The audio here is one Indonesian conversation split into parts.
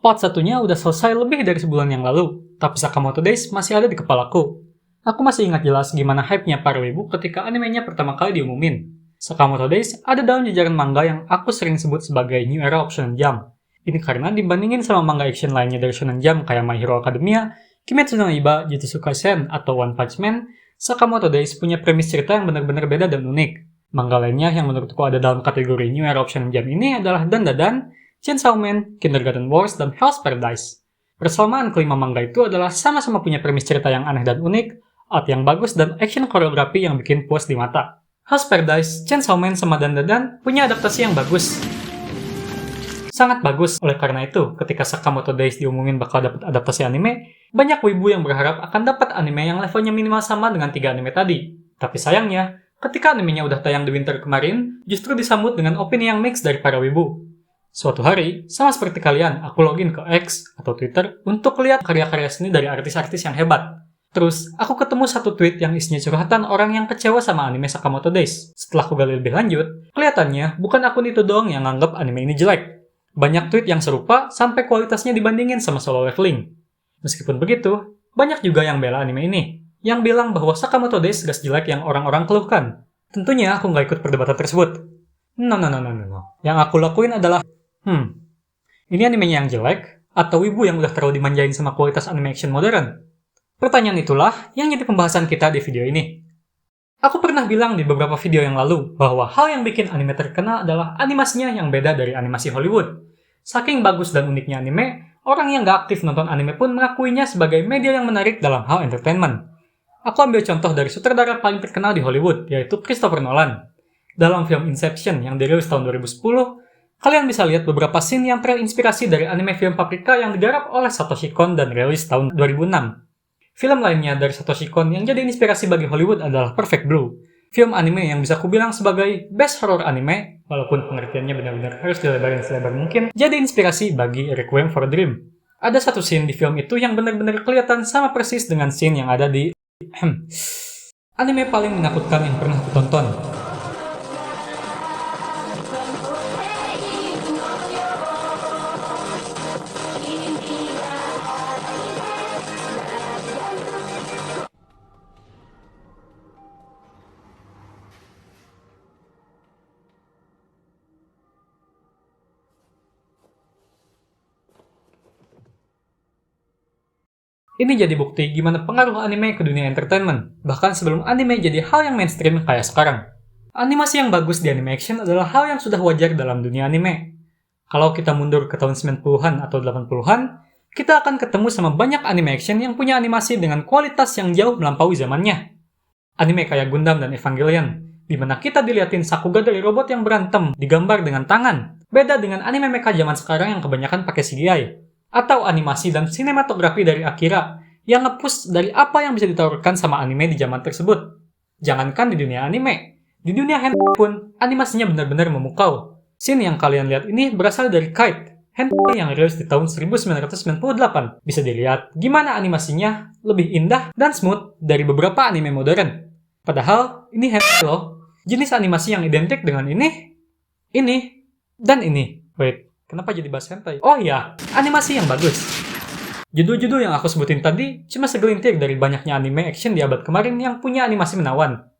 Part satunya udah selesai lebih dari sebulan yang lalu, tapi Sakamoto Days masih ada di kepalaku. Aku masih ingat jelas gimana hype-nya para wibu ketika animenya pertama kali diumumin. Sakamoto Days ada dalam jajaran manga yang aku sering sebut sebagai New Era of Shonen Jump. Ini karena dibandingin sama manga action lainnya dari Shonen Jump kayak My Hero Academia, Kimetsu no Yaiba, Jujutsu Kaisen, atau One Punch Man, Sakamoto Days punya premis cerita yang benar-benar beda dan unik. Manga lainnya yang menurutku ada dalam kategori New Era of Shonen Jump ini adalah Dandadan, Chainsaw Man, Kindergarten Wars, dan Hell's Paradise. Persamaan kelima manga itu adalah sama-sama punya premis cerita yang aneh dan unik, art yang bagus, dan action koreografi yang bikin puas di mata. Hell's Paradise, Chainsaw Man, sama Dandadan punya adaptasi yang bagus. Sangat bagus, oleh karena itu, ketika Sakamoto Days diumumin bakal dapat adaptasi anime, banyak wibu yang berharap akan dapat anime yang levelnya minimal sama dengan 3 anime tadi. Tapi sayangnya, ketika animenya udah tayang di winter kemarin, justru disambut dengan opini yang mix dari para wibu. Suatu hari, sama seperti kalian, aku login ke X atau Twitter untuk lihat karya-karya seni dari artis-artis yang hebat. Terus, aku ketemu satu tweet yang isinya curhatan orang yang kecewa sama anime Sakamoto Days. Setelah aku gali lebih lanjut, kelihatannya bukan akun itu doang yang nganggap anime ini jelek. Banyak tweet yang serupa sampai kualitasnya dibandingin sama Solo Leveling. Meskipun begitu, banyak juga yang bela anime ini, yang bilang bahwa Sakamoto Days gak sejelek yang orang-orang keluhkan. Tentunya aku nggak ikut perdebatan tersebut. No. Yang aku lakuin adalah ini animenya yang jelek, atau wibu yang udah terlalu dimanjain sama kualitas anime action modern? Pertanyaan itulah yang jadi pembahasan kita di video ini. Aku pernah bilang di beberapa video yang lalu bahwa hal yang bikin anime terkenal adalah animasinya yang beda dari animasi Hollywood. Saking bagus dan uniknya anime, orang yang gak aktif nonton anime pun mengakuinya sebagai media yang menarik dalam hal entertainment. Aku ambil contoh dari sutradara paling terkenal di Hollywood, yaitu Christopher Nolan. Dalam film Inception yang dirilis tahun 2010, kalian bisa lihat beberapa scene yang terinspirasi dari anime film Paprika yang digarap oleh Satoshi Kon dan rilis tahun 2006. Film lainnya dari Satoshi Kon yang jadi inspirasi bagi Hollywood adalah Perfect Blue, film anime yang bisa kubilang sebagai best horror anime, walaupun pengertiannya benar-benar harus dilebarin selebar mungkin, jadi inspirasi bagi Requiem for a Dream. Ada satu scene di film itu yang benar-benar kelihatan sama persis dengan scene yang ada di anime paling menakutkan yang pernah kutonton. Ini jadi bukti gimana pengaruh anime ke dunia entertainment, bahkan sebelum anime jadi hal yang mainstream kayak sekarang. Animasi yang bagus di anime action adalah hal yang sudah wajar dalam dunia anime. Kalau kita mundur ke tahun 90-an atau 80-an, kita akan ketemu sama banyak anime action yang punya animasi dengan kualitas yang jauh melampaui zamannya. Anime kayak Gundam dan Evangelion, di mana kita diliatin Sakuga dari robot yang berantem digambar dengan tangan, beda dengan anime mecha zaman sekarang yang kebanyakan pakai CGI. Atau animasi dan sinematografi dari Akira yang nge-push dari apa yang bisa ditawarkan sama anime di zaman tersebut. Jangankan di dunia anime, di dunia hentai pun animasinya benar-benar memukau. Scene yang kalian lihat ini berasal dari Kite, hentai yang rilis di tahun 1998. Bisa dilihat gimana animasinya lebih indah dan smooth dari beberapa anime modern. Padahal ini hentai loh. Jenis animasi yang identik dengan ini, dan ini. Wait. Kenapa jadi bahas hentai? Oh iya, animasi yang bagus. Judul-judul yang aku sebutin tadi cuma segelintir dari banyaknya anime action di abad kemarin yang punya animasi menawan.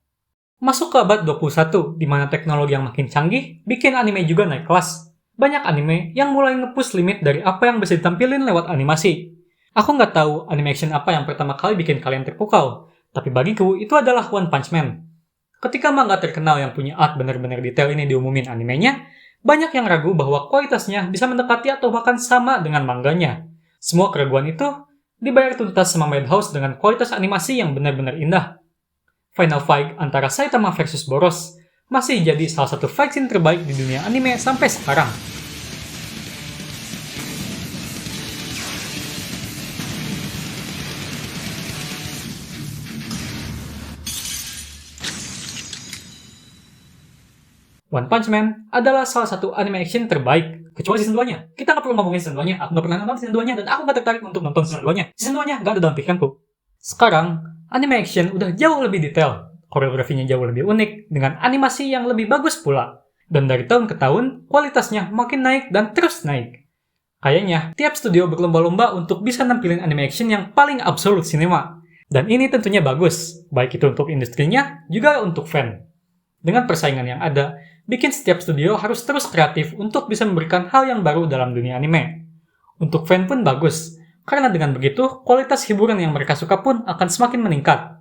Masuk ke abad 21, di mana teknologi yang makin canggih bikin anime juga naik kelas. Banyak anime yang mulai nge-push limit dari apa yang bisa ditampilin lewat animasi. Aku nggak tahu anime action apa yang pertama kali bikin kalian terpukau, tapi bagiku itu adalah One Punch Man. Ketika manga terkenal yang punya art bener-bener detail ini diumumin animenya, banyak yang ragu bahwa kualitasnya bisa mendekati atau bahkan sama dengan manganya. Semua keraguan itu dibayar tuntas sama Madhouse dengan kualitas animasi yang benar-benar indah. Final fight antara Saitama versus Boros masih jadi salah satu fight scene terbaik di dunia anime sampai sekarang. One Punch Man adalah salah satu anime action terbaik, kecuali season 2-nya. Kita nggak perlu ngomongin season 2-nya, aku nggak pernah nonton season 2-nya dan aku nggak tertarik untuk nonton season 2-nya. Season 2-nya nggak ada dalam pikiranku. Sekarang, anime action udah jauh lebih detail, koreografinya jauh lebih unik, dengan animasi yang lebih bagus pula. Dan dari tahun ke tahun, kualitasnya makin naik dan terus naik. Kayaknya, tiap studio berlomba-lomba untuk bisa nampilin anime action yang paling absolut sinema. Dan ini tentunya bagus, baik itu untuk industrinya, juga untuk fan. Dengan persaingan yang ada, bikin setiap studio harus terus kreatif untuk bisa memberikan hal yang baru dalam dunia anime. Untuk fan pun bagus, karena dengan begitu, kualitas hiburan yang mereka suka pun akan semakin meningkat.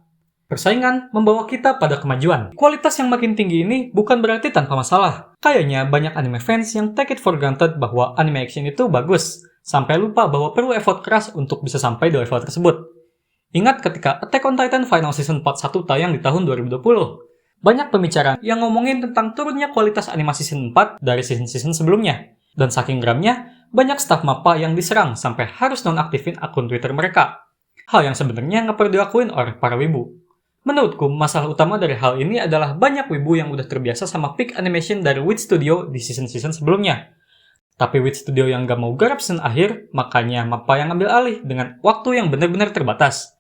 Persaingan membawa kita pada kemajuan. Kualitas yang makin tinggi ini bukan berarti tanpa masalah. Kayaknya banyak anime fans yang take it for granted bahwa anime action itu bagus, sampai lupa bahwa perlu effort keras untuk bisa sampai di level tersebut. Ingat ketika Attack on Titan Final Season Part 1 tayang di tahun 2020. Banyak pembicaraan yang ngomongin tentang turunnya kualitas animasi season 4 dari season-season sebelumnya. Dan saking geramnya, banyak staf MAPPA yang diserang sampai harus nonaktifin akun Twitter mereka. Hal yang sebenarnya nggak perlu dilakuin oleh para wibu. Menurutku, masalah utama dari hal ini adalah banyak wibu yang udah terbiasa sama peak animation dari Wit Studio di season-season sebelumnya. Tapi Wit Studio yang gak mau garap season akhir, makanya MAPPA yang ambil alih dengan waktu yang benar-benar terbatas.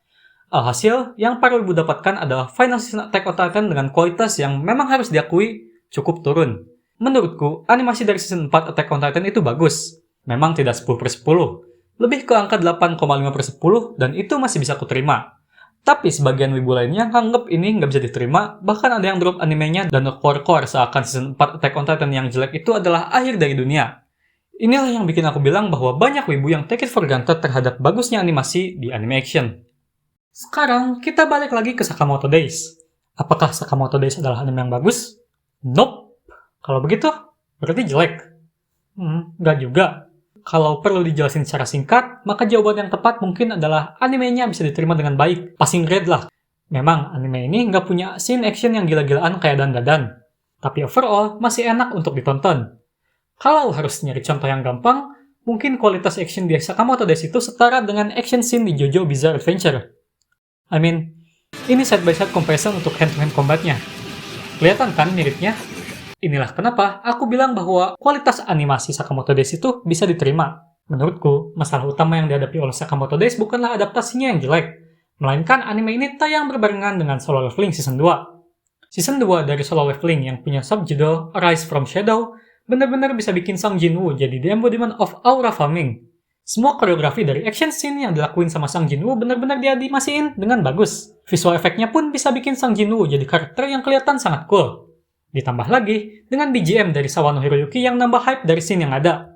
Alhasil, yang para wibu dapatkan adalah final season Attack on Titan dengan kualitas yang memang harus diakui cukup turun. Menurutku, animasi dari season 4 Attack on Titan itu bagus. Memang tidak 10/10, lebih ke angka 8,5/10 dan itu masih bisa kuterima. Tapi sebagian wibu lainnya nganggep ini nggak bisa diterima, bahkan ada yang drop animenya dan core seakan season 4 Attack on Titan yang jelek itu adalah akhir dari dunia. Inilah yang bikin aku bilang bahwa banyak wibu yang take it for granted terhadap bagusnya animasi di anime action. Sekarang, kita balik lagi ke Sakamoto Days. Apakah Sakamoto Days adalah anime yang bagus? Nope. Kalau begitu, berarti jelek. Nggak juga. Kalau perlu dijelasin secara singkat, maka jawaban yang tepat mungkin adalah animenya bisa diterima dengan baik, passing grade lah. Memang anime ini nggak punya scene action yang gila-gilaan kayak Dan-Dan, tapi overall masih enak untuk ditonton. Kalau harus nyari contoh yang gampang, mungkin kualitas action di Sakamoto Days itu setara dengan action scene di JoJo Bizarre Adventure. Ini side-by-side comparison untuk hand-to-hand combatnya. Kelihatan kan miripnya? Inilah kenapa aku bilang bahwa kualitas animasi Sakamoto Days itu bisa diterima. Menurutku, masalah utama yang dihadapi oleh Sakamoto Days bukanlah adaptasinya yang jelek, melainkan anime ini tayang berbarengan dengan Solo Leveling Season 2. Season 2 dari Solo Leveling yang punya subjudul Arise from Shadow benar-benar bisa bikin Sung Jin-woo jadi the embodiment of aura farming. Semua koreografi dari action scene yang dilakuin sama Sung Jin-woo benar-benar dianimasiin dengan bagus. Visual efeknya pun bisa bikin Sung Jin-woo jadi karakter yang kelihatan sangat cool. Ditambah lagi dengan BGM dari Sawano Hiroyuki yang nambah hype dari scene yang ada.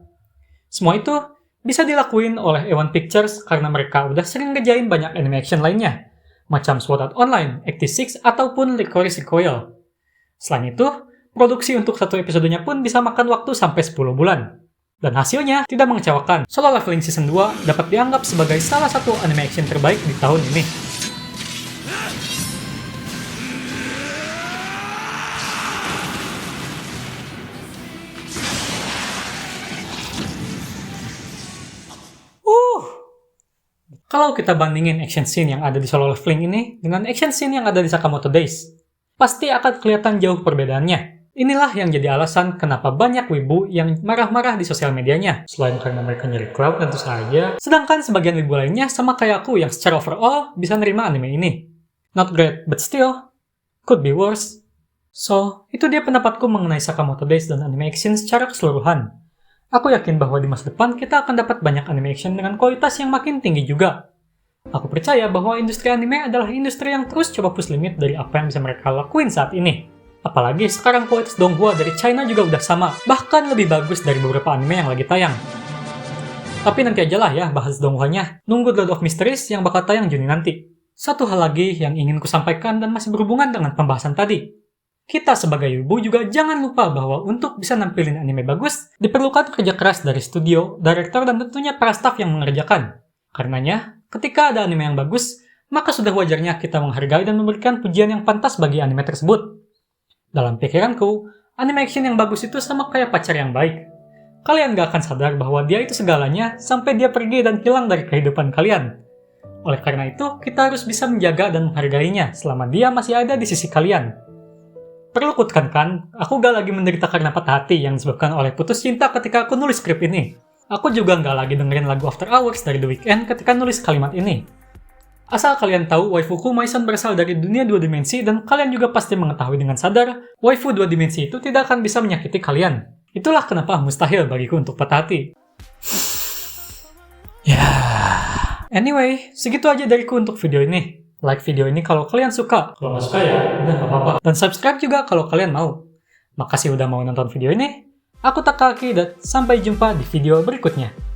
Semua itu bisa dilakuin oleh A1 Pictures karena mereka udah sering ngerjain banyak anime action lainnya, macam Sword Art Online, 86, ataupun Licorice Recoil. Selain itu, produksi untuk satu episodenya pun bisa makan waktu sampai 10 bulan. Dan hasilnya tidak mengecewakan. Solo Leveling Season 2 dapat dianggap sebagai salah satu anime action terbaik di tahun ini. Kalau kita bandingin action scene yang ada di Solo Leveling ini dengan action scene yang ada di Sakamoto Days, pasti akan kelihatan jauh perbedaannya. Inilah yang jadi alasan kenapa banyak wibu yang marah-marah di sosial medianya. Selain karena mereka nyari crowd tentu saja, sedangkan sebagian wibu lainnya sama kayak aku yang secara overall bisa nerima anime ini. Not great, but still, could be worse. So, itu dia pendapatku mengenai Sakamoto Days dan anime action secara keseluruhan. Aku yakin bahwa di masa depan kita akan dapat banyak anime action dengan kualitas yang makin tinggi juga. Aku percaya bahwa industri anime adalah industri yang terus coba push limit dari apa yang bisa mereka lakuin saat ini. Apalagi sekarang kualitas donghua dari China juga udah sama, bahkan lebih bagus dari beberapa anime yang lagi tayang. Tapi nanti aja lah ya bahas donghuanya, nunggu Lord of Mysteries yang bakal tayang Juni nanti. Satu hal lagi yang ingin kusampaikan dan masih berhubungan dengan pembahasan tadi. Kita sebagai wibu juga jangan lupa bahwa untuk bisa nampilin anime bagus, diperlukan kerja keras dari studio, director, dan tentunya para staff yang mengerjakan. Karenanya, ketika ada anime yang bagus, maka sudah wajarnya kita menghargai dan memberikan pujian yang pantas bagi anime tersebut. Dalam pikiranku, anime action yang bagus itu sama kayak pacar yang baik. Kalian gak akan sadar bahwa dia itu segalanya sampai dia pergi dan hilang dari kehidupan kalian. Oleh karena itu, kita harus bisa menjaga dan menghargainya selama dia masih ada di sisi kalian. Perlu kutekankan, aku gak lagi menderita karena patah hati yang disebabkan oleh putus cinta ketika aku nulis skrip ini. Aku juga gak lagi dengerin lagu After Hours dari The Weeknd ketika nulis kalimat ini. Asal kalian tahu, waifuku Maison berasal dari dunia 2 dimensi dan kalian juga pasti mengetahui dengan sadar, waifu 2 dimensi itu tidak akan bisa menyakiti kalian. Itulah kenapa mustahil bagiku untuk patah hati. Ya. Anyway, segitu aja dariku untuk video ini. Like video ini kalau kalian suka. Kalau nggak suka ya, udah nggak apa-apa. Dan subscribe juga kalau kalian mau. Makasih udah mau nonton video ini. Aku Takaki dan sampai jumpa di video berikutnya.